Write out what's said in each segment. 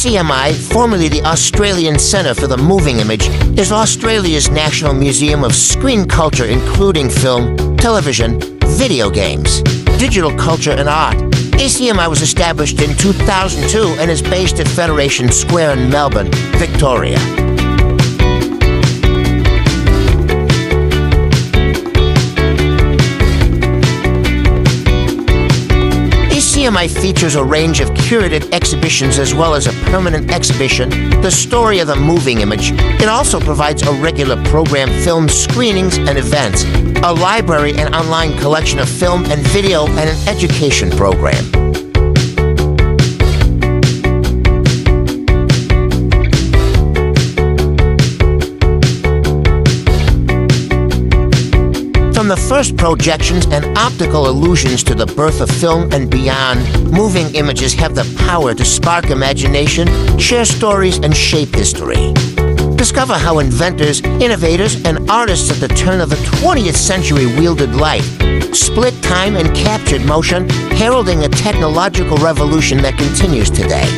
ACMI, formerly the Australian Centre for the Moving Image, is Australia's national museum of screen culture including film, television, video games, digital culture and art. ACMI was established in 2002 and is based at Federation Square in Melbourne, Victoria. ACMI features a range of curated exhibitions as well as a permanent exhibition, The Story of the Moving Image. It also provides a regular program, film screenings and events, a library and online collection of film and video, and an education program. From the first projections and optical illusions to the birth of film and beyond, moving images have the power to spark imagination, share stories, and shape history. Discover how inventors, innovators, and artists at the turn of the 20th century wielded light, split time and captured motion, heralding a technological revolution that continues today.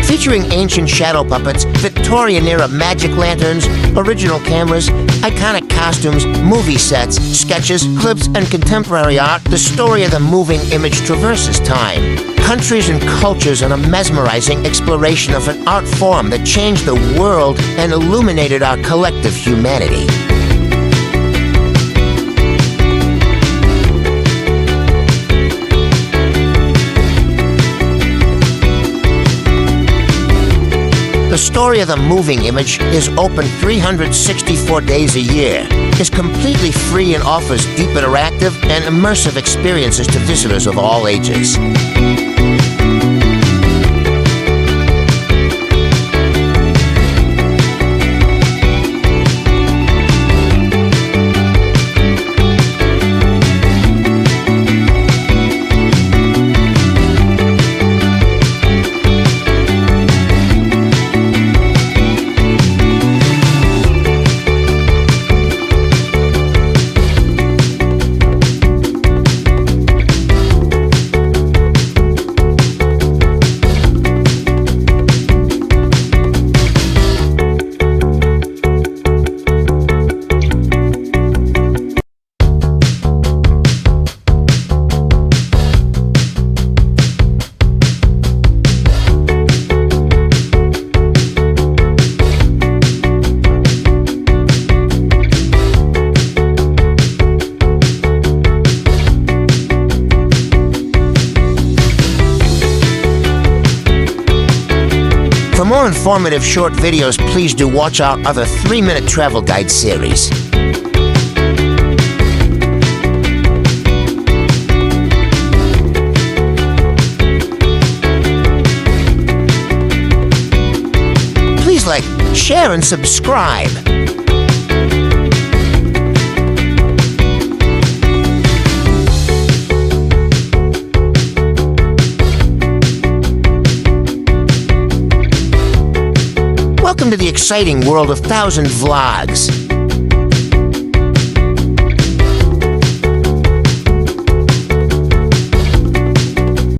Featuring ancient shadow puppets, Victorian-era magic lanterns, original cameras, iconic costumes, movie sets, sketches, clips, and contemporary art, the story of the moving image traverses time, countries and cultures in a mesmerizing exploration of an art form that changed the world and illuminated our collective humanity. The Story of the Moving Image is open 364 days a year, is completely free and offers deep interactive and immersive experiences to visitors of all ages. For more informative short videos, please do watch our other 3-minute travel guide series. Please like, share, and subscribe. Welcome to the exciting world of 1,000 vlogs.